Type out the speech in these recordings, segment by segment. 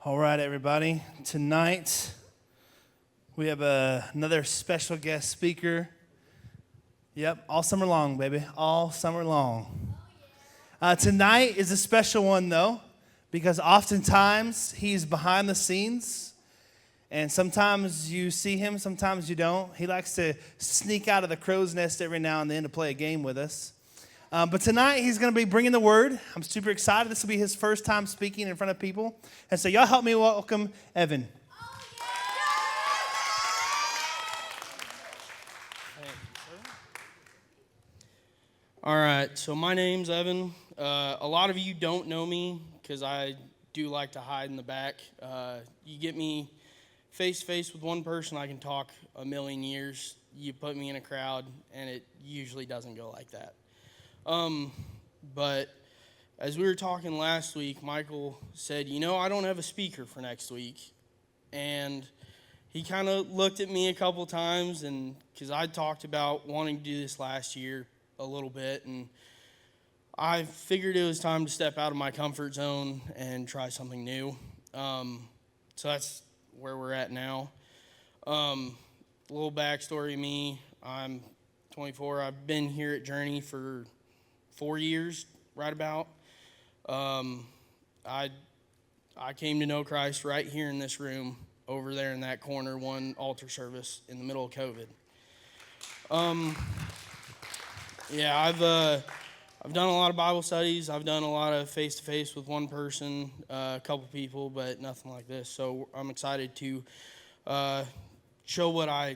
All right, everybody. Tonight, we have another special guest speaker. Yep, all summer long, baby. All summer long. Tonight is a special one, though, because oftentimes he's behind the scenes, and sometimes you see him, sometimes you don't. He likes to sneak out of the crow's nest every now and then to play a game with us. But tonight, he's going to be bringing the word. I'm super excited. This will be his first time speaking in front of people. And so y'all help me welcome Evan. All right, so my name's Evan. A lot of you don't know me because I do like to hide in the back. You get me face-to-face with one person, I can talk a million years. You put me in a crowd, and it usually doesn't go like that. But as we were talking last week, Michael said, I don't have a speaker for next week. And he kind of looked at me a couple times, and because I talked about wanting to do this last year a little bit, and I figured it was time to step out of my comfort zone and try something new. So that's where we're at now. A little backstory of me, I'm 24. I've been here at Journey for 4 years, right about. I came to know Christ right here in this room, over there in that corner, one altar service in the middle of COVID. I've done a lot of Bible studies. I've done a lot of face-to-face with one person, a couple people, but nothing like this. So I'm excited to show what I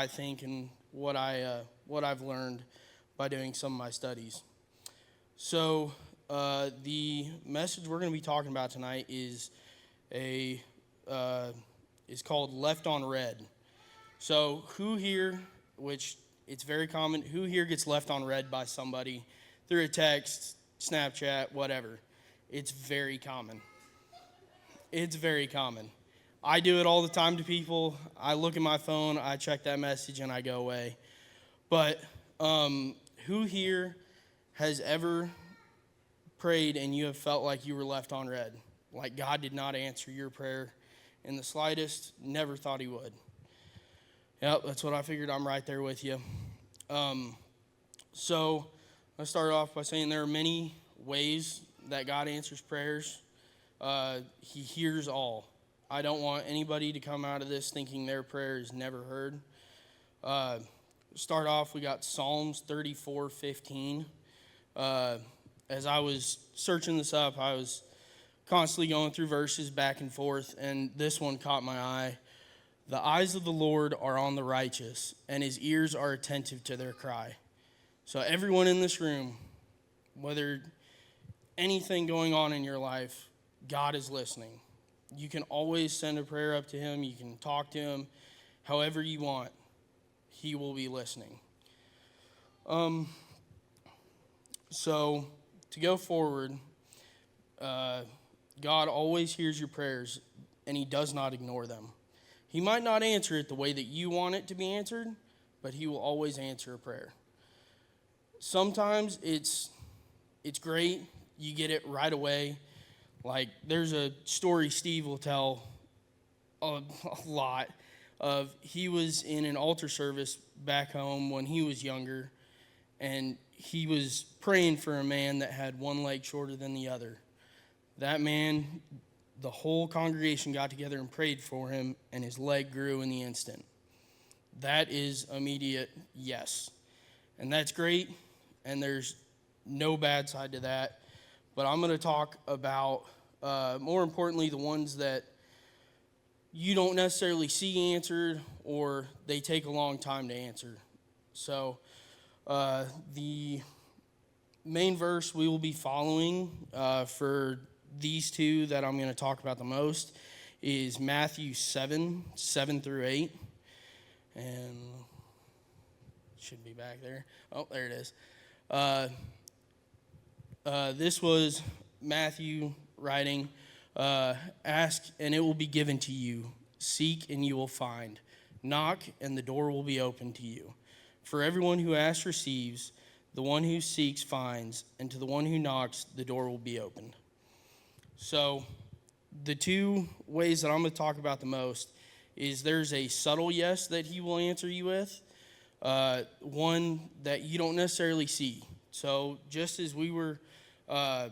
think and what I've learned by doing some of my studies. So the message we're going to be talking about tonight is called Left on Red. So who here, which it's very common, who here gets left on red by somebody through a text, Snapchat, whatever? It's very common. It's very common. I do it all the time to people. I look at my phone, I check that message, and I go away. But who here has ever prayed and you have felt like you were left on red? Like God did not answer your prayer in the slightest, never thought he would. Yep, that's what I figured. I'm right there with you. So I'll start off by saying there are many ways that God answers prayers. He hears all. I don't want anybody to come out of this thinking their prayer is never heard. Start off, we got Psalms 34:15. As I was searching this up, I was constantly going through verses back and forth, and this one caught my eye. The eyes of the Lord are on the righteous, and his ears are attentive to their cry. So everyone in this room, whether anything going on in your life, God is listening. You can always send a prayer up to him. You can talk to him however you want. He will be listening. So to go forward, God always hears your prayers, and he does not ignore them. He might not answer it the way that you want it to be answered, but he will always answer a prayer. Sometimes it's great. You get it right away. Like, there's a story Steve will tell a lot of. He was in an altar service back home when he was younger, and he was praying for a man that had one leg shorter than the other. That man, the whole congregation got together and prayed for him, and his leg grew in the instant. That is immediate yes. And that's great, and there's no bad side to that. But I'm going to talk about, more importantly, the ones that you don't necessarily see answered, or they take a long time to answer. So the main verse we will be following for these two that I'm going to talk about the most is Matthew 7:7-8. And it should be back there. Oh, there it is. This was Matthew writing, ask and it will be given to you. Seek and you will find. Knock and the door will be opened to you. For everyone who asks receives, the one who seeks finds, and to the one who knocks the door will be opened. So The two ways that I'm going to talk about the most is there's a subtle yes that he will answer you with, one that you don't necessarily see. So just as we were as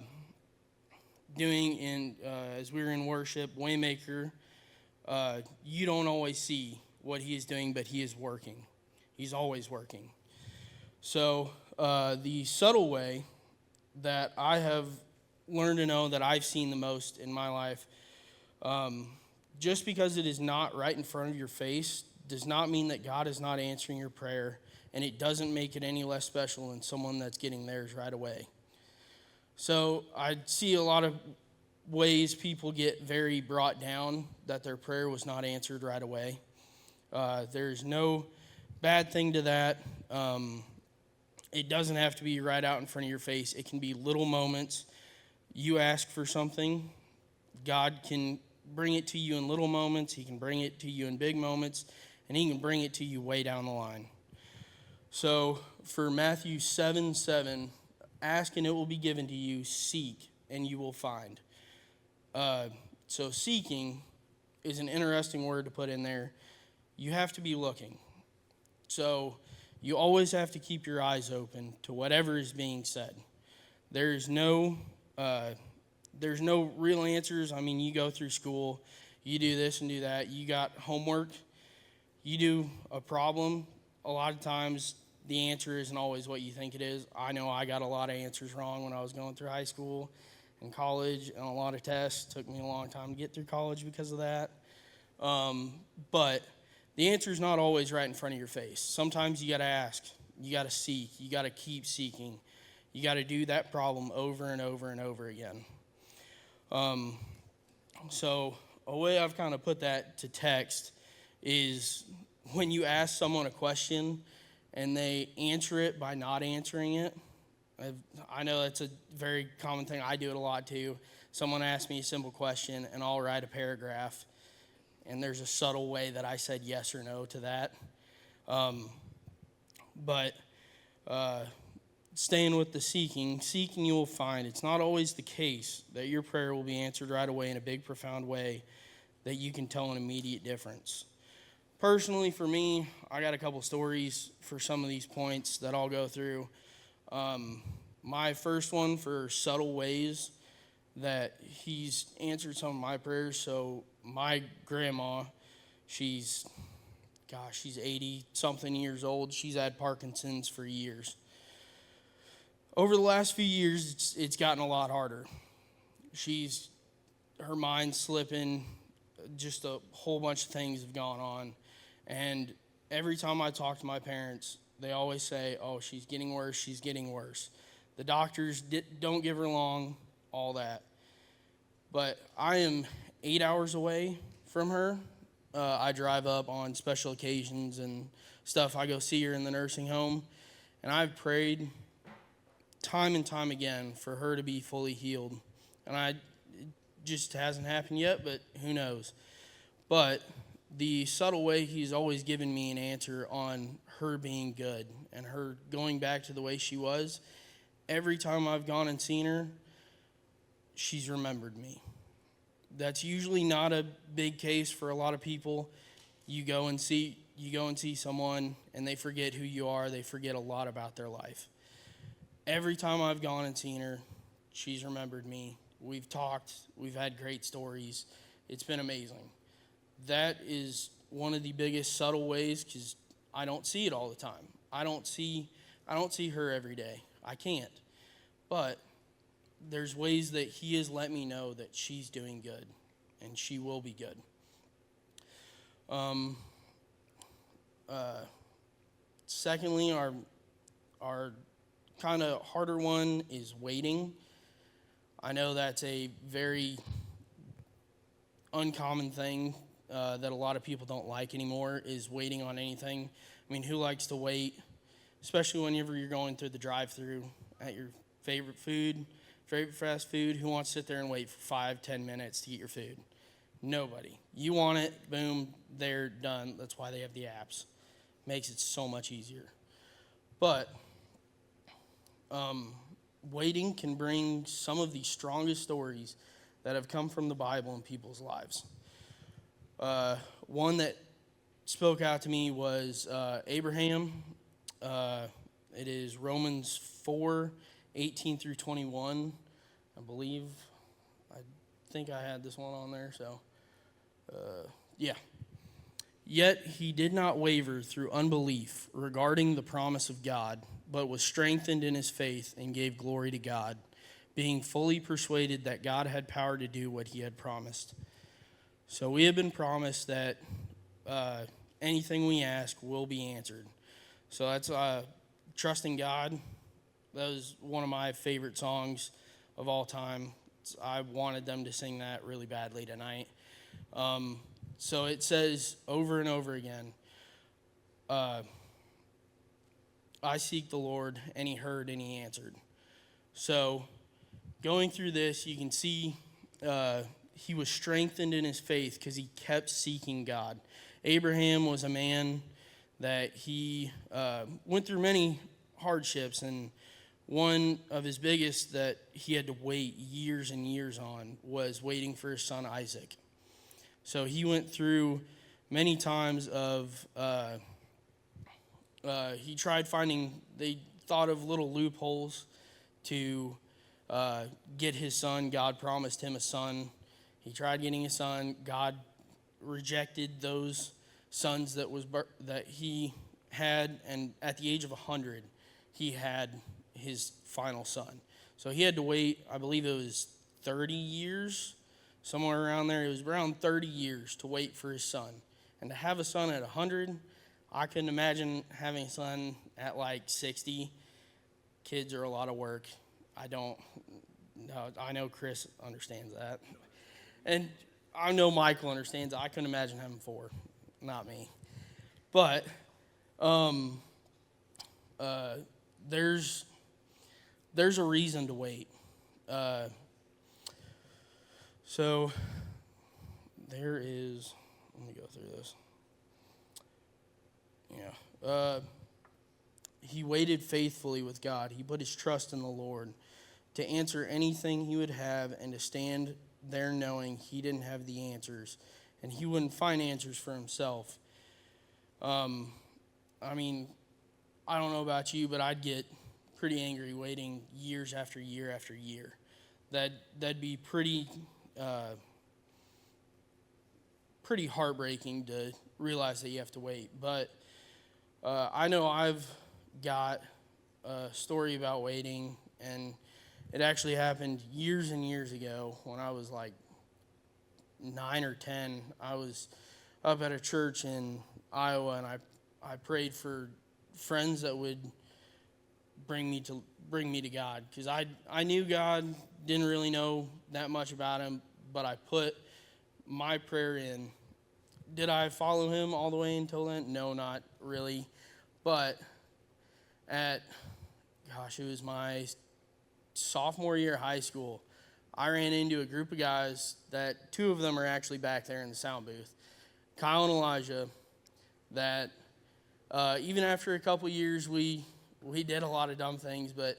we were in worship, Waymaker, you don't always see what he is doing, but he is working. He's always working. So the subtle way that I have learned to know that I've seen the most in my life, just because it is not right in front of your face does not mean that God is not answering your prayer, and it doesn't make it any less special than someone that's getting theirs right away. So I see a lot of ways people get very brought down that their prayer was not answered right away. There's no bad thing to that. It doesn't have to be right out in front of your face. It can be little moments. You ask for something, God can bring it to you in little moments. He can bring it to you in big moments, and he can bring it to you way down the line. So for Matthew 7:7, ask and it will be given to you, seek and you will find. So seeking is an interesting word to put in there. You have to be looking. So you always have to keep your eyes open to whatever is being said. There's no real answers. I mean, you go through school, you do this and do that. You got homework, you do a problem. A lot of times the answer isn't always what you think it is. I know I got a lot of answers wrong when I was going through high school and college, and a lot of tests. Took me a long time to get through college because of that. But the answer is not always right in front of your face. Sometimes you got to ask, you got to seek, you got to keep seeking. You got to do that problem over and over and over again. So a way I've kind of put that to text is when you ask someone a question and they answer it by not answering it. I know that's a very common thing. I do it a lot too. Someone asks me a simple question and I'll write a paragraph, and there's a subtle way that I said yes or no to that. But staying with the seeking you will find. It's not always the case that your prayer will be answered right away in a big, profound way that you can tell an immediate difference. Personally, for me, I got a couple stories for some of these points that I'll go through. My first one for subtle ways that he's answered some of my prayers. So my grandma, she's 80-something years old. She's had Parkinson's for years. Over the last few years, it's gotten a lot harder. Her mind's slipping. Just a whole bunch of things have gone on. And every time I talk to my parents, they always say, oh, she's getting worse, she's getting worse. The doctors don't give her long, all that. But I am 8 hours away from her. I drive up on special occasions and stuff. I go see her in the nursing home. And I've prayed time and time again for her to be fully healed. And it just hasn't happened yet, but who knows. But the subtle way he's always given me an answer on her being good and her going back to the way she was, every time I've gone and seen her, she's remembered me. That's usually not a big case for a lot of people. You go and see someone and they forget who you are. They forget a lot about their life. Every time I've gone and seen her, she's remembered me. We've talked. We've had great stories. It's been amazing. That is one of the biggest subtle ways, because I don't see it all the time. I don't see her every day. I can't. But there's ways that he has let me know that she's doing good, and she will be good. Secondly, our kind of harder one is waiting. I know that's a very uncommon thing that a lot of people don't like anymore, is waiting on anything. I mean, who likes to wait, especially whenever you're going through the drive-thru at your favorite fast food? Who wants to sit there and wait for 5-10 minutes to get your food? Nobody. You want it, boom, they're done. That's why they have the apps. Makes it so much easier. But waiting can bring some of the strongest stories that have come from the Bible in people's lives. One that spoke out to me was Abraham. It is Romans 4:18 through 21, I believe. I think I had this one on there, so yeah. Yet he did not waver through unbelief regarding the promise of God, but was strengthened in his faith and gave glory to God, being fully persuaded that God had power to do what he had promised. So we have been promised that anything we ask will be answered. So that's Trusting God. That was one of my favorite songs of all time. I wanted them to sing that really badly tonight. So it says over and over again, I seek the Lord, and he heard and he answered. So going through this, you can see he was strengthened in his faith because he kept seeking God. Abraham was a man that he went through many hardships, and one of his biggest that he had to wait years and years on was waiting for his son Isaac. So he went through many times of, he tried finding, they thought of little loopholes to get his son. God promised him a son. He tried getting a son. God rejected those sons that he had, and at the age of 100, he had his final son. So he had to wait, I believe it was 30 years, somewhere around there. It was around 30 years to wait for his son. And to have a son at 100, I couldn't imagine having a son at like 60. Kids are a lot of work. I know Chris understands that. And I know Michael understands. I couldn't imagine having 4. Not me. But there's a reason to wait. So there is, let me go through this. Yeah. He waited faithfully with God. He put his trust in the Lord to answer anything he would have and to stand there knowing he didn't have the answers and he wouldn't find answers for himself. I mean, I don't know about you, but I'd get pretty angry waiting years after year after year. That'd be pretty heartbreaking to realize that you have to wait. But I know I've got a story about waiting, and it actually happened years and years ago when I was like 9 or 10. I was up at a church in Iowa, and I prayed for friends that would bring me to God, because I knew God, didn't really know that much about him, but I put my prayer in. Did I follow him all the way until then? No, not really. But it was my sophomore year of high school, I ran into a group of guys that 2 of them are actually back there in the sound booth, Kyle and Elijah, that even after a couple years, we did a lot of dumb things, but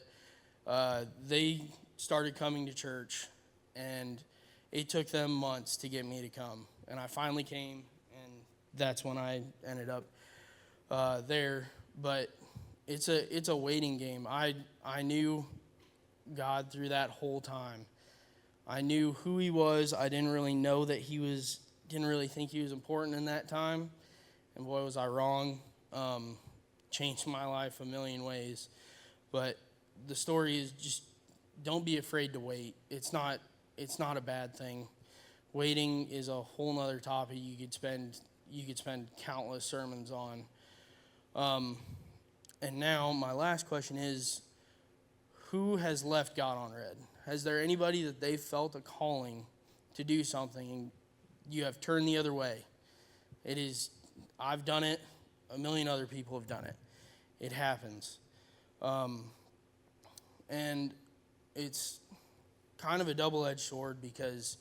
they started coming to church, and it took them months to get me to come. And I finally came, and that's when I ended up there. But it's a waiting game. I knew God through that whole time. I knew who he was. I didn't really know that didn't really think he was important in that time. And boy, was I wrong. Changed my life a million ways. But the story is just, don't be afraid to wait. It's not a bad thing. Waiting is a whole nother topic you could spend countless sermons on. And now my last question is, who has left God on red? Has there anybody that they felt a calling to do something and you have turned the other way? I've done it. A million other people have done it. It happens. And it's kind of a double-edged sword, because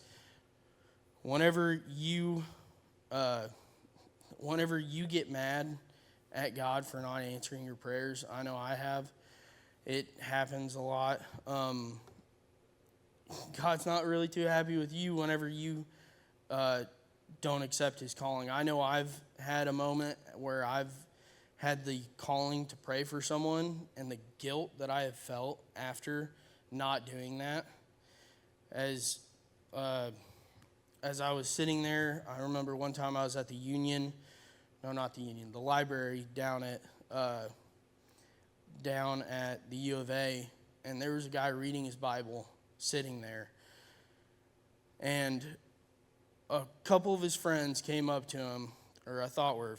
whenever you get mad at God for not answering your prayers, I know I have. It happens a lot. God's not really too happy with you whenever you don't accept his calling. I know I've had a moment where I've had the calling to pray for someone and the guilt that I have felt after not doing that. As I was sitting there, I remember one time I was at the library down at the U of A, and there was a guy reading his Bible sitting there. And a couple of his friends came up to him, or I thought were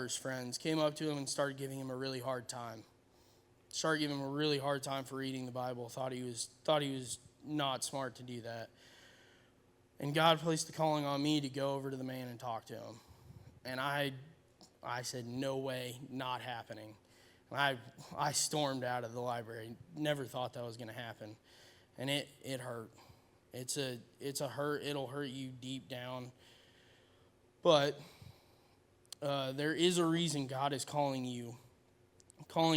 his friends, came up to him and started giving him a really hard time. Started giving him a really hard time for reading the Bible. Thought he was not smart to do that. And God placed the calling on me to go over to the man and talk to him. And I said, no way, not happening. I stormed out of the library. Never thought that was going to happen. And it hurt. It's a hurt. It'll hurt you deep down. But there is a reason God is calling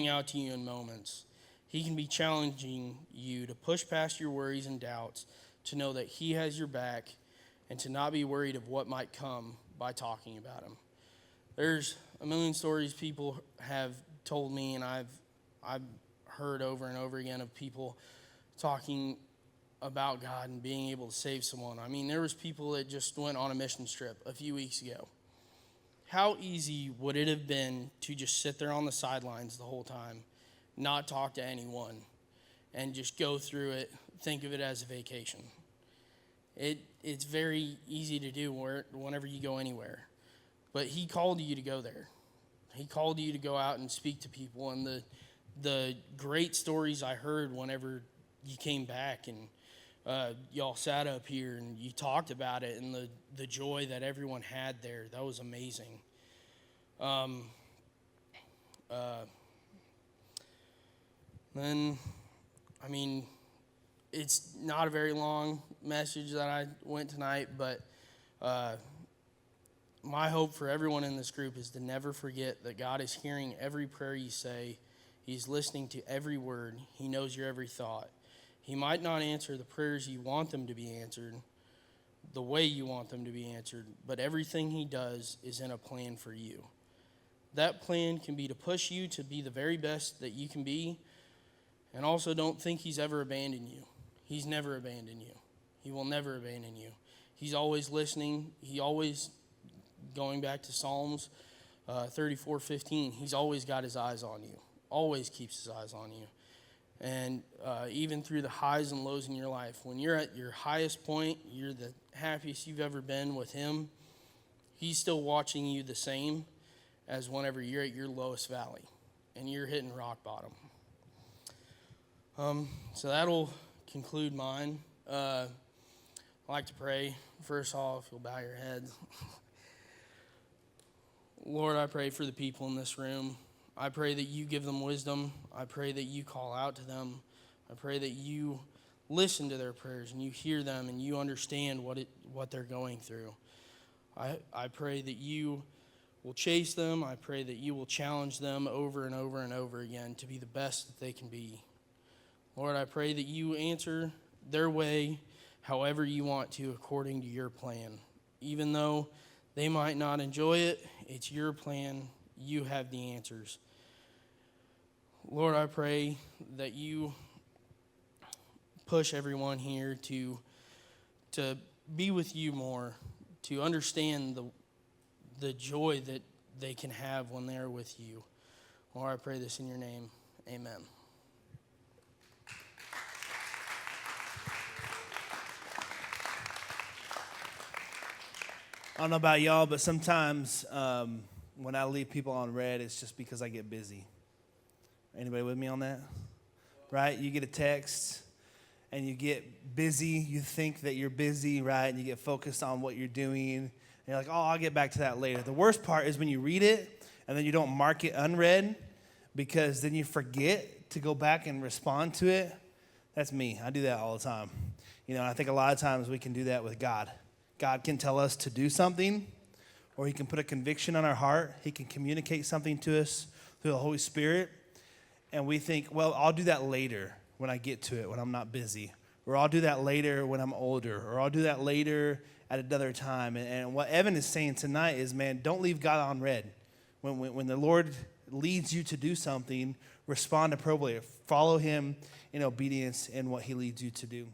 out to you in moments. He can be challenging you to push past your worries and doubts, to know that he has your back, and to not be worried of what might come by talking about him. There's a million stories people have told me, and I've heard over and over again of people talking about God and being able to save someone. I mean, there was people that just went on a mission trip a few weeks ago. How easy would it have been to just sit there on the sidelines the whole time, not talk to anyone, and just go through it, think of it as a vacation? It's very easy to do whenever you go anywhere. But he called you to go there. He called you to go out and speak to people. And the great stories I heard whenever you came back and y'all sat up here and you talked about it, and the joy that everyone had there, that was amazing. Then, I mean, it's not a very long message that I went tonight, but my hope for everyone in this group is to never forget that God is hearing every prayer you say. He's listening to every word. He knows your every thought. He might not answer the prayers you want them to be answered, the way you want them to be answered, but everything he does is in a plan for you. That plan can be to push you to be the very best that you can be, and also don't think he's ever abandoned you. He's never abandoned you. He will never abandon you. He's always listening. He always, going back to Psalms 34:15, he's always got his eyes on you, always keeps his eyes on you. And even through the highs and lows in your life, when you're at your highest point, you're the happiest you've ever been with him, he's still watching you the same as whenever you're at your lowest valley and you're hitting rock bottom. So that'll conclude mine. I'd like to pray. First off, you'll bow your heads. Lord, I pray for the people in this room. I pray that you give them wisdom. I pray that you call out to them. I pray that you listen to their prayers and you hear them and you understand what they're going through. I pray that you will chase them. I pray that you will challenge them over and over and over again to be the best that they can be. Lord, I pray that you answer their way however you want to, according to your plan. Even though they might not enjoy it, it's your plan. You have the answers. Lord, I pray that you push everyone here to be with you more, to understand the joy that they can have when they're with you. Lord, I pray this in your name. Amen. I don't know about y'all, but sometimes when I leave people on red, it's just because I get busy. Anybody with me on that? Right? You get a text and you get busy. You think that you're busy, right? And you get focused on what you're doing. And you're like, oh, I'll get back to that later. The worst part is when you read it and then you don't mark it unread, because then you forget to go back and respond to it. That's me. I do that all the time. I think a lot of times we can do that with God. God can tell us to do something, or he can put a conviction on our heart. He can communicate something to us through the Holy Spirit. And we think, well, I'll do that later when I get to it, when I'm not busy, or I'll do that later when I'm older, or I'll do that later at another time. And what Evan is saying tonight is, man, don't leave God on red. When the Lord leads you to do something, respond appropriately. Follow him in obedience in what he leads you to do.